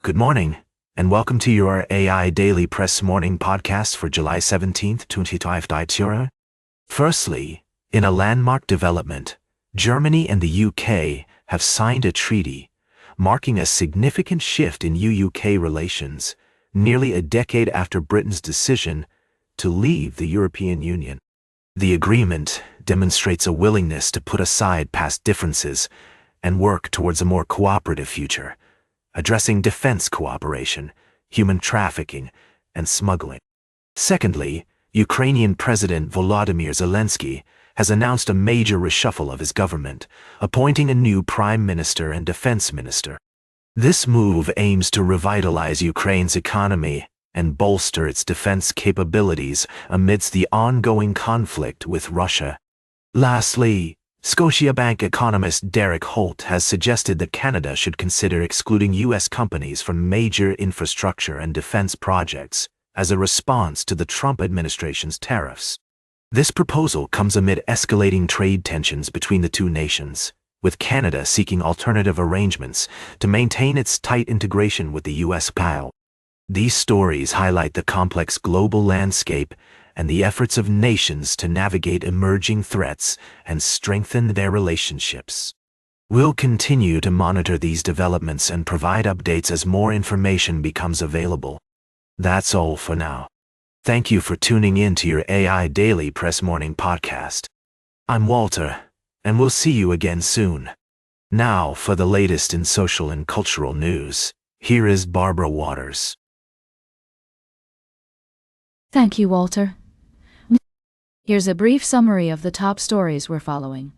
Good morning, and welcome to your AI Daily Press morning podcast for July 17th, 2025. Firstly, in a landmark development, Germany and the UK have signed a treaty, marking a significant shift in EU-UK relations, nearly a decade after Britain's decision to leave the European Union. The agreement demonstrates a willingness to put aside past differences and work towards a more cooperative future, addressing defense cooperation, human trafficking, and smuggling. Secondly, Ukrainian President Volodymyr Zelensky has announced a major reshuffle of his government, appointing a new prime minister and defense minister. This move aims to revitalize Ukraine's economy and bolster its defense capabilities amidst the ongoing conflict with Russia. Lastly, Scotiabank economist Derek Holt has suggested that Canada should consider excluding U.S. companies from major infrastructure and defense projects as a response to the Trump administration's tariffs. This proposal comes amid escalating trade tensions between the two nations, with Canada seeking alternative arrangements to maintain its tight integration with the U.S. pile. These stories highlight the complex global landscape and the efforts of nations to navigate emerging threats and strengthen their relationships. We'll continue to monitor these developments and provide updates as more information becomes available. That's all for now. Thank you for tuning in to your AI Daily Press Morning Podcast. I'm Walter, and we'll see you again soon. Now, for the latest in social and cultural news, here is Barbara Waters. Thank you, Walter. Here's a brief summary of the top stories we're following.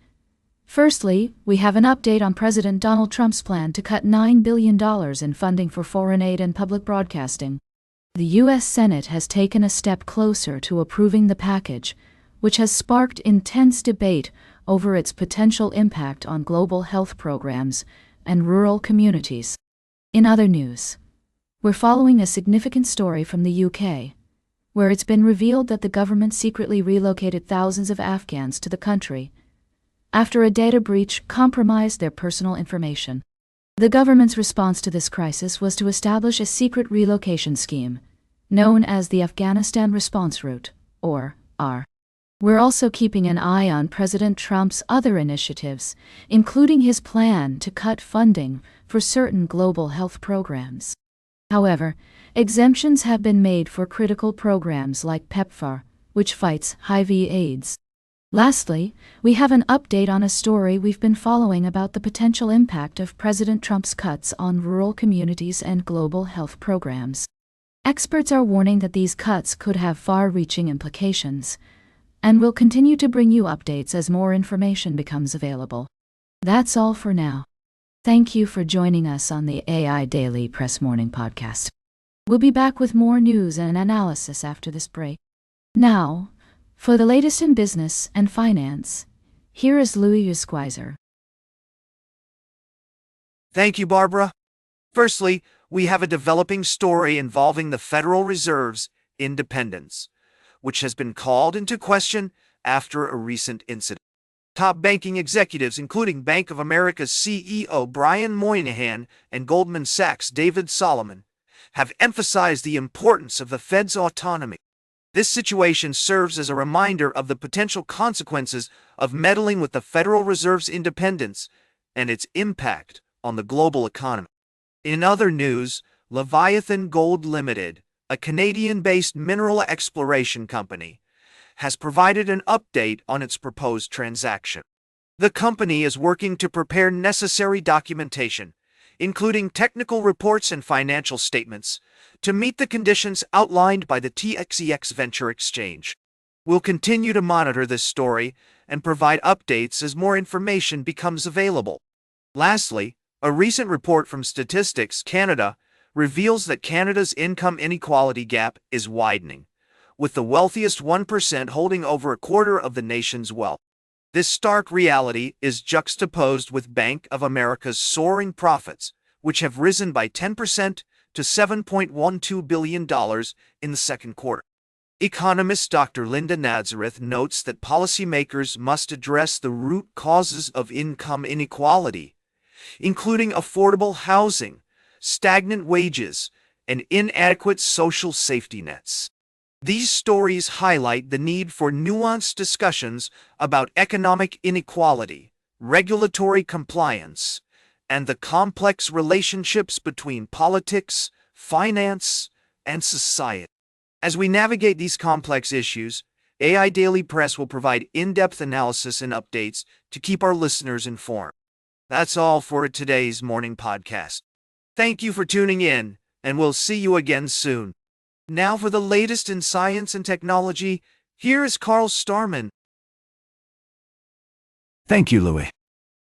Firstly, we have an update on President Donald Trump's plan to cut $9 billion in funding for foreign aid and public broadcasting. The U.S. Senate has taken a step closer to approving the package, which has sparked intense debate over its potential impact on global health programs and rural communities. In other news, we're following a significant story from the UK, where it's been revealed that the government secretly relocated thousands of Afghans to the country after a data breach compromised their personal information. The government's response to this crisis was to establish a secret relocation scheme, known as the Afghanistan Response Route, or AR. We're also keeping an eye on President Trump's other initiatives, including his plan to cut funding for certain global health programs. However, exemptions have been made for critical programs like PEPFAR, which fights HIV/AIDS. Lastly, we have an update on a story we've been following about the potential impact of President Trump's cuts on rural communities and global health programs. Experts are warning that these cuts could have far-reaching implications, and we'll continue to bring you updates as more information becomes available. That's all for now. Thank you for joining us on the AI Daily Press Morning Podcast. We'll be back with more news and analysis after this break. Now, for the latest in business and finance, here is Louis Usquizer. Thank you, Barbara. Firstly, we have a developing story involving the Federal Reserve's independence, which has been called into question after a recent incident. Top banking executives, including Bank of America's CEO Brian Moynihan and Goldman Sachs' David Solomon, have emphasized the importance of the Fed's autonomy. This situation serves as a reminder of the potential consequences of meddling with the Federal Reserve's independence and its impact on the global economy. In other news, Leviathan Gold Limited, a Canadian-based mineral exploration company, has provided an update on its proposed transaction. The company is working to prepare necessary documentation, including technical reports and financial statements, to meet the conditions outlined by the TXEX Venture Exchange. We'll continue to monitor this story and provide updates as more information becomes available. Lastly, a recent report from Statistics Canada reveals that Canada's income inequality gap is widening, with the wealthiest 1% holding over a quarter of the nation's wealth. This stark reality is juxtaposed with Bank of America's soaring profits, which have risen by 10% to $7.12 billion in the second quarter. Economist Dr. Linda Nazareth notes that policymakers must address the root causes of income inequality, including affordable housing, stagnant wages, and inadequate social safety nets. These stories highlight the need for nuanced discussions about economic inequality, regulatory compliance, and the complex relationships between politics, finance, and society. As we navigate these complex issues, AI Daily Press will provide in-depth analysis and updates to keep our listeners informed. That's all for today's morning podcast. Thank you for tuning in, and we'll see you again soon. Now for the latest in science and technology, here is Carl Starman. Thank you, Louis.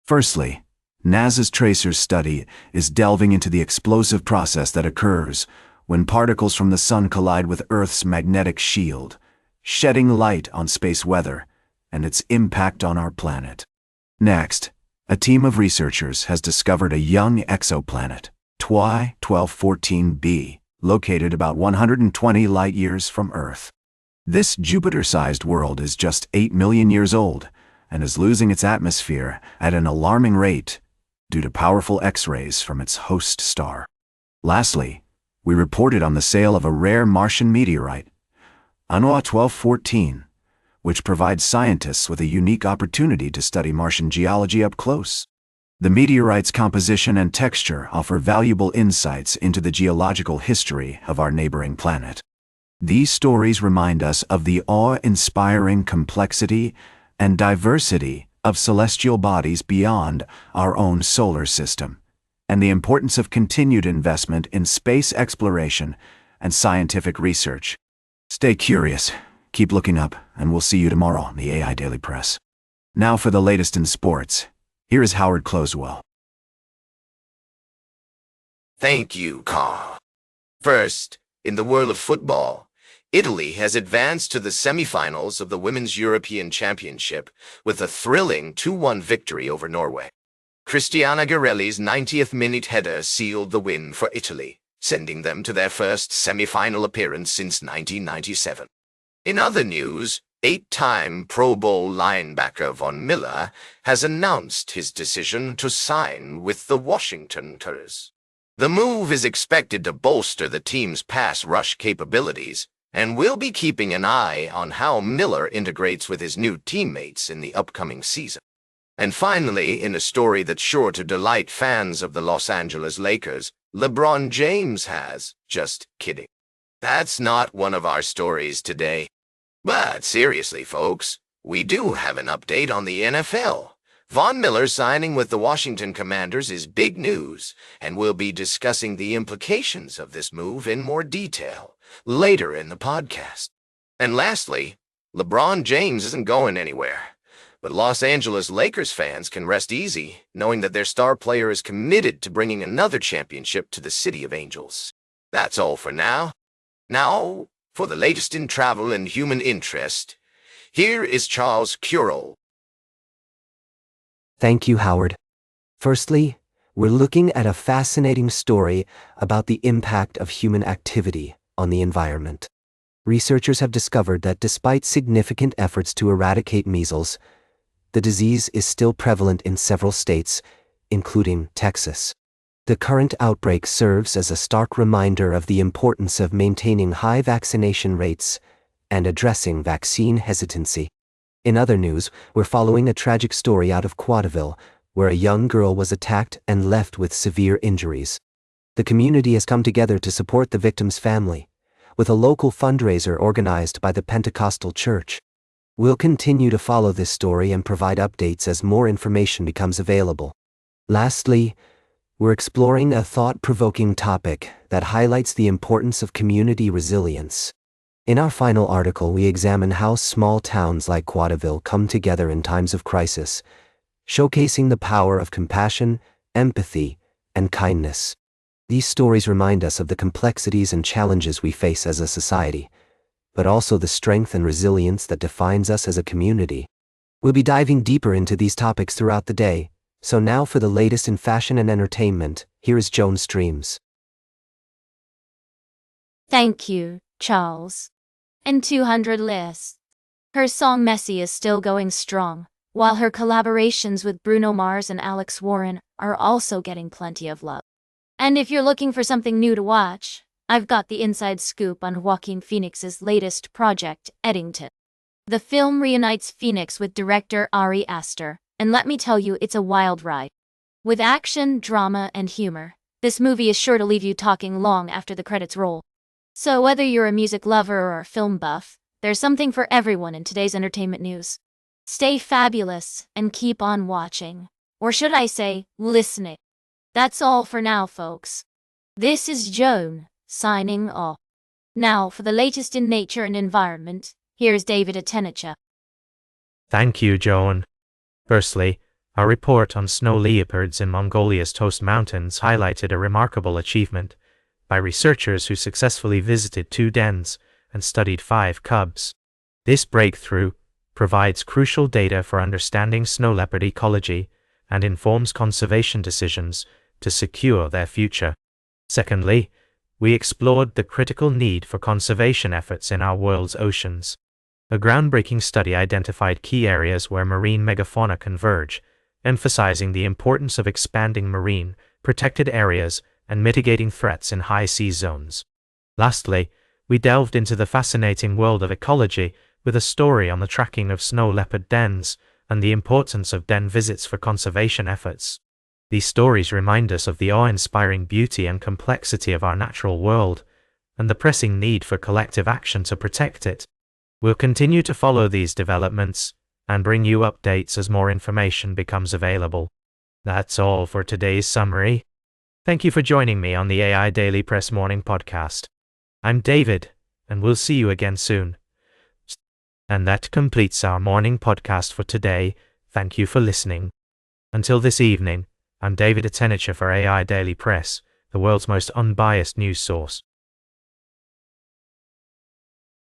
Firstly, NASA's TRACERS study is delving into the explosive process that occurs when particles from the Sun collide with Earth's magnetic shield, shedding light on space weather and its impact on our planet. Next, a team of researchers has discovered a young exoplanet, TWI 1214b, located about 120 light-years from Earth. This Jupiter-sized world is just 8 million years old and is losing its atmosphere at an alarming rate due to powerful X-rays from its host star. Lastly, we reported on the sale of a rare Martian meteorite, AIDailyPress 1214, which provides scientists with a unique opportunity to study Martian geology up close. The meteorite's composition and texture offer valuable insights into the geological history of our neighboring planet. These stories remind us of the awe-inspiring complexity and diversity of celestial bodies beyond our own solar system, and the importance of continued investment in space exploration and scientific research. Stay curious, keep looking up, and we'll see you tomorrow on the AI Daily Press. Now for the latest in sports, here is Howard Closewell. Thank you, Carl. First, in the world of football, Italy has advanced to the semifinals of the Women's European Championship with a thrilling 2-1 victory over Norway. Cristiana Garelli's 90th-minute header sealed the win for Italy, sending them to their first semi-final appearance since 1997. In other news, 8-time Pro Bowl linebacker Von Miller has announced his decision to sign with the Washington Commanders. The move is expected to bolster the team's pass rush capabilities, and we'll be keeping an eye on how Miller integrates with his new teammates in the upcoming season. And finally, in a story that's sure to delight fans of the Los Angeles Lakers, LeBron James has, just kidding. That's not one of our stories today. But seriously, folks, we do have an update on the NFL. Von Miller signing with the Washington Commanders is big news, and we'll be discussing the implications of this move in more detail later in the podcast. And lastly, LeBron James isn't going anywhere. But Los Angeles Lakers fans can rest easy, knowing that their star player is committed to bringing another championship to the City of Angels. That's all for now. Now, for the latest in travel and human interest, here is Charles Currell. Thank you, Howard. Firstly, we're looking at a fascinating story about the impact of human activity on the environment. Researchers have discovered that despite significant efforts to eradicate measles, the disease is still prevalent in several states, including Texas. The current outbreak serves as a stark reminder of the importance of maintaining high vaccination rates and addressing vaccine hesitancy. In other news, we're following a tragic story out of Quatteville, where a young girl was attacked and left with severe injuries. The community has come together to support the victim's family, with a local fundraiser organized by the Pentecostal Church. We'll continue to follow this story and provide updates as more information becomes available. Lastly, we're exploring a thought-provoking topic that highlights the importance of community resilience. In our final article, we examine how small towns like Quatteville come together in times of crisis, showcasing the power of compassion, empathy, and kindness. These stories remind us of the complexities and challenges we face as a society, but also the strength and resilience that defines us as a community. We'll be diving deeper into these topics throughout the day, so now for the latest in fashion and entertainment, here is Joan Streams. Thank you, Charles. And 200 lists. Her song Messy is still going strong, while her collaborations with Bruno Mars and Alex Warren are also getting plenty of love. And if you're looking for something new to watch, I've got the inside scoop on Joaquin Phoenix's latest project, Eddington. The film reunites Phoenix with director Ari Aster, and let me tell you, it's a wild ride. With action, drama, and humor, this movie is sure to leave you talking long after the credits roll. So whether you're a music lover or a film buff, there's something for everyone in today's entertainment news. Stay fabulous and keep on watching. Or should I say, listening. That's all for now, folks. This is Joan, signing off. Now, for the latest in nature and environment, here's David Atenica. Thank you, Joan. Firstly, our report on snow leopards in Mongolia's Toast Mountains highlighted a remarkable achievement by researchers who successfully visited 2 dens and studied 5 cubs. This breakthrough provides crucial data for understanding snow leopard ecology and informs conservation decisions to secure their future. Secondly, we explored the critical need for conservation efforts in our world's oceans. A groundbreaking study identified key areas where marine megafauna converge, emphasizing the importance of expanding marine, protected areas and mitigating threats in high sea zones. Lastly, we delved into the fascinating world of ecology with a story on the tracking of snow leopard dens and the importance of den visits for conservation efforts. These stories remind us of the awe-inspiring beauty and complexity of our natural world, and the pressing need for collective action to protect it. We'll continue to follow these developments and bring you updates as more information becomes available. That's all for today's summary. Thank you for joining me on the AI Daily Press Morning Podcast. I'm David, and we'll see you again soon. And that completes our morning podcast for today. Thank you for listening. Until this evening, I'm David Atenica for AI Daily Press, the world's most unbiased news source.